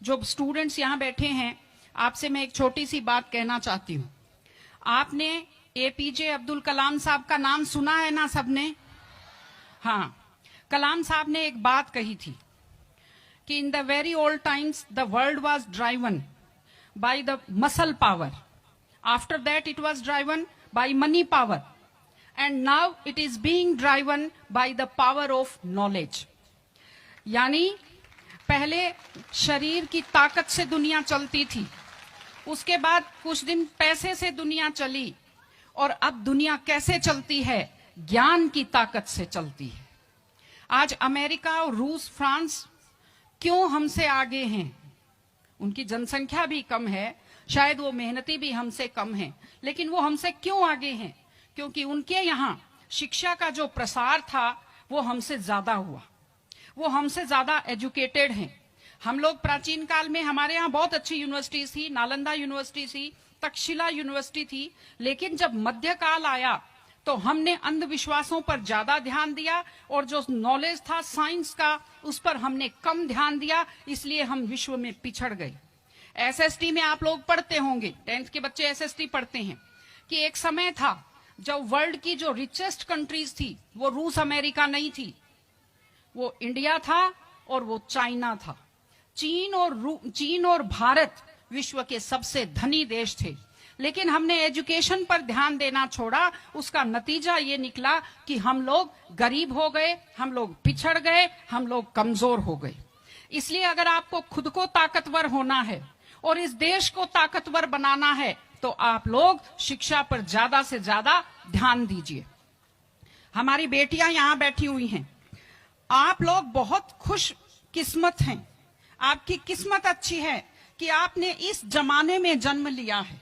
जो स्टूडेंट्स यहाँ बैठे हैं, आपसे मैं एक छोटी सी बात कहना चाहती हूँ। आपने एपीजे अब्दुल कलाम साहब का नाम सुना है ना सबने? हाँ, कलाम साहब ने एक बात कही थी कि in the very old times the world was driven by the muscle power, after that it was driven by money power, and now it is being driven by the power of knowledge. यानी पहले शरीर की ताकत से दुनिया चलती थी, उसके बाद कुछ दिन पैसे से दुनिया चली, और अब दुनिया कैसे चलती है? ज्ञान की ताकत से चलती है। आज अमेरिका और रूस, फ्रांस क्यों हमसे आगे हैं? उनकी जनसंख्या भी कम है, शायद वो मेहनती भी हमसे कम है, लेकिन वो हमसे क्यों आगे हैं? क्योंकि उनके यहाँ शिक्षा का जो प्रसार था वो हमसे ज्यादा हुआ, वो हमसे ज्यादा एजुकेटेड हैं। हम लोग प्राचीन काल में, हमारे यहाँ बहुत अच्छी यूनिवर्सिटी थी, नालंदा यूनिवर्सिटी थी, तक्षशिला यूनिवर्सिटी थी, लेकिन जब मध्यकाल आया तो हमने अंधविश्वासों पर ज्यादा ध्यान दिया, और जो नॉलेज था साइंस का उस पर हमने कम ध्यान दिया, इसलिए हम विश्व में पिछड़ गए। एसएसटी में आप लोग पढ़ते होंगे, 10th के बच्चे एसएसटी पढ़ते हैं, कि एक समय था जब वर्ल्ड की जो रिचेस्ट कंट्रीज थी वो रूस अमेरिका नहीं थी, वो इंडिया था और वो चाइना था। चीन और भारत विश्व के सबसे धनी देश थे, लेकिन हमने एजुकेशन पर ध्यान देना छोड़ा। उसका नतीजा ये निकला कि हम लोग गरीब हो गए, हम लोग पिछड़ गए, हम लोग कमजोर हो गए। इसलिए अगर आपको खुद को ताकतवर होना है और इस देश को ताकतवर बनाना है तो आप लोग शिक्षा पर ज्यादा से ज्यादा ध्यान दीजिए। हमारी बेटियां यहां बैठी हुई हैं, आप लोग बहुत खुश किस्मत हैं, आपकी किस्मत अच्छी है कि आपने इस जमाने में जन्म लिया है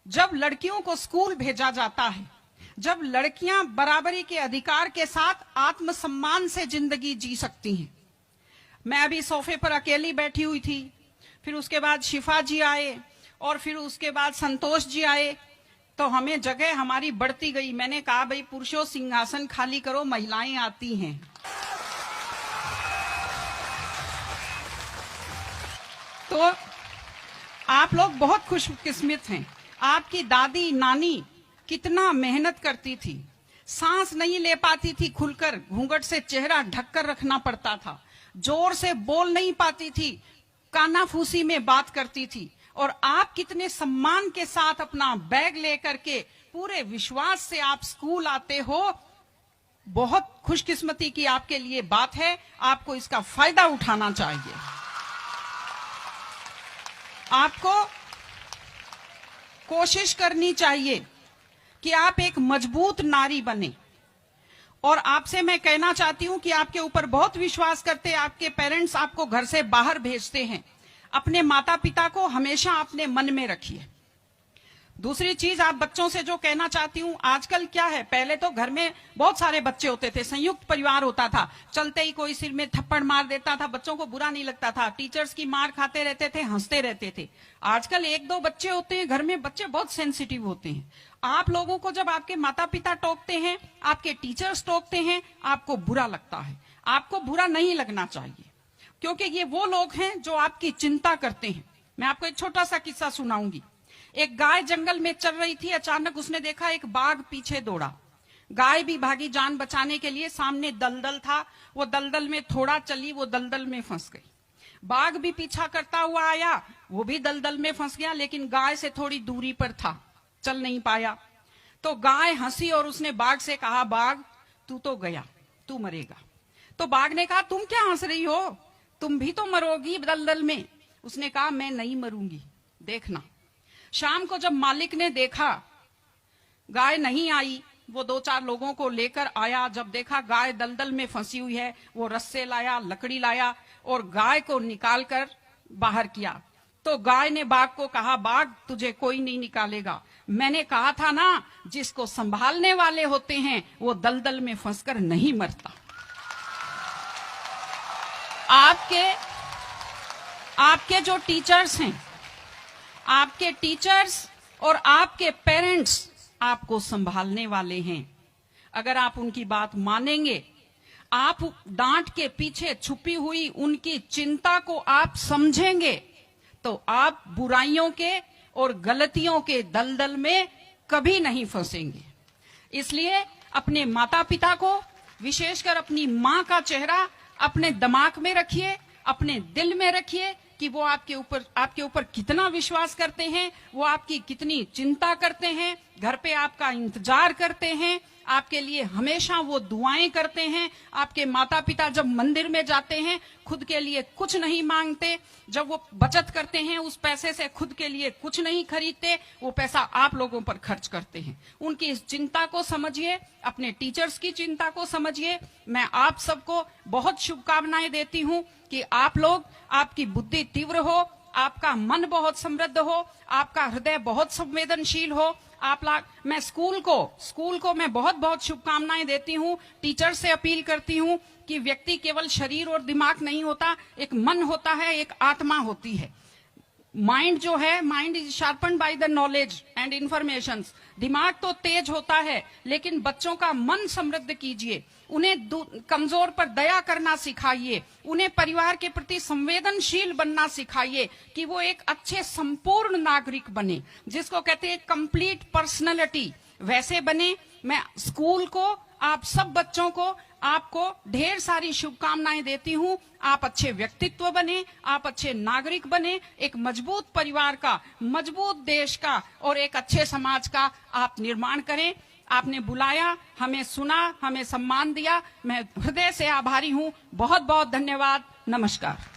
जब लड़कियों को स्कूल भेजा जाता है, जब लड़कियां बराबरी के अधिकार के साथ आत्मसम्मान से जिंदगी जी सकती हैं। मैं अभी सोफे पर अकेली बैठी हुई थी, फिर उसके बाद शिफा जी आए और फिर उसके बाद संतोष जी आए, तो हमें जगह हमारी बढ़ती गई। मैंने कहा भाई पुरुषों सिंहासन खाली करो, महिलाएं आती हैं। तो आप लोग बहुत खुशकिस्मत हैं। आपकी दादी नानी कितना मेहनत करती थी, सांस नहीं ले पाती थी खुलकर, घूंघट से चेहरा ढककर रखना पड़ता था, जोर से बोल नहीं पाती थी, कानाफूसी में बात करती थी, और आप कितने सम्मान के साथ अपना बैग लेकर के पूरे विश्वास से आप स्कूल आते हो। बहुत खुशकिस्मती की आपके लिए बात है, आपको इसका फायदा उठाना चाहिए। आपको कोशिश करनी चाहिए कि आप एक मजबूत नारी बने, और आपसे मैं कहना चाहती हूं कि आपके ऊपर बहुत विश्वास करते हैं आपके पेरेंट्स, आपको घर से बाहर भेजते हैं। अपने माता पिता को हमेशा अपने मन में रखिए। दूसरी चीज आप बच्चों से जो कहना चाहती हूँ, आजकल क्या है, पहले तो घर में बहुत सारे बच्चे होते थे, संयुक्त परिवार होता था, चलते ही कोई सिर में थप्पड़ मार देता था, बच्चों को बुरा नहीं लगता था, टीचर्स की मार खाते रहते थे, हंसते रहते थे। आजकल 1-2 बच्चे होते हैं घर में, बच्चे बहुत सेंसिटिव होते हैं। आप लोगों को जब आपके माता पिता टोकते हैं, आपके टीचर्स टोकते हैं, आपको बुरा लगता है। आपको बुरा नहीं लगना चाहिए, क्योंकि ये वो लोग हैं जो आपकी चिंता करते हैं। मैं आपको एक छोटा सा किस्सा सुनाऊंगी। एक गाय जंगल में चल रही थी, अचानक उसने देखा एक बाघ पीछे दौड़ा। गाय भी भागी जान बचाने के लिए, सामने दलदल था, वो दलदल में थोड़ा चली, वो दलदल में फंस गई। बाघ भी पीछा करता हुआ आया, वो भी दलदल में फंस गया, लेकिन गाय से थोड़ी दूरी पर था, चल नहीं पाया। तो गाय हंसी और उसने बाघ से कहा, बाघ तू तो गया, तू मरेगा। तो बाघ ने कहा, तुम क्या हंस रही हो, तुम भी तो मरोगी दलदल में। उसने कहा, मैं नहीं मरूंगी, देखना। शाम को जब मालिक ने देखा गाय नहीं आई, वो 2-4 लोगों को लेकर आया। जब देखा गाय दलदल में फंसी हुई है, वो रस्से लाया, लकड़ी लाया और गाय को निकालकर बाहर किया। तो गाय ने बाघ को कहा, बाघ तुझे कोई नहीं निकालेगा, मैंने कहा था ना, जिसको संभालने वाले होते हैं वो दलदल में फंसकर नहीं मरता। आपके जो टीचर्स हैं, आपके टीचर्स और आपके पेरेंट्स आपको संभालने वाले हैं। अगर आप उनकी बात मानेंगे, आप डांट के पीछे छुपी हुई उनकी चिंता को आप समझेंगे तो आप बुराइयों के और गलतियों के दलदल में कभी नहीं फंसेंगे। इसलिए अपने माता पिता को, विशेषकर अपनी माँ का चेहरा अपने दिमाग में रखिए, अपने दिल में रखिए कि वो आपके ऊपर कितना विश्वास करते हैं, वो आपकी कितनी चिंता करते हैं, घर पे आपका इंतजार करते हैं, आपके लिए हमेशा वो दुआएं करते हैं। आपके माता पिता जब मंदिर में जाते हैं खुद के लिए कुछ नहीं मांगते, जब वो बचत करते हैं उस पैसे से खुद के लिए कुछ नहीं खरीदते, वो पैसा आप लोगों पर खर्च करते हैं। उनकी इस चिंता को समझिए, अपने टीचर्स की चिंता को समझिए। मैं आप सबको बहुत शुभकामनाएं देती हूं कि आप लोग, आपकी बुद्धि तीव्र हो, आपका मन बहुत समृद्ध हो, आपका हृदय बहुत संवेदनशील हो। मैं स्कूल को मैं बहुत बहुत शुभकामनाएं देती हूँ। टीचर से अपील करती हूँ कि व्यक्ति केवल शरीर और दिमाग नहीं होता, एक मन होता है, एक आत्मा होती है। माइंड जो है, mind is sharpened by the knowledge and information. दिमाग तो तेज होता है, लेकिन बच्चों का मन समृद्ध कीजिए, उन्हें कमजोर पर दया करना सिखाइए, उन्हें परिवार के प्रति संवेदनशील बनना सिखाइए कि वो एक अच्छे संपूर्ण नागरिक बने, जिसको कहते हैं कंप्लीट पर्सनैलिटी, वैसे बने। मैं स्कूल को, आप सब बच्चों को, आपको ढेर सारी शुभकामनाएं देती हूं। आप अच्छे व्यक्तित्व बने, आप अच्छे नागरिक बने, एक मजबूत परिवार का, मजबूत देश का और एक अच्छे समाज का आप निर्माण करें। आपने बुलाया, हमें सुना, हमें सम्मान दिया, मैं हृदय से आभारी हूं। बहुत बहुत धन्यवाद। नमस्कार।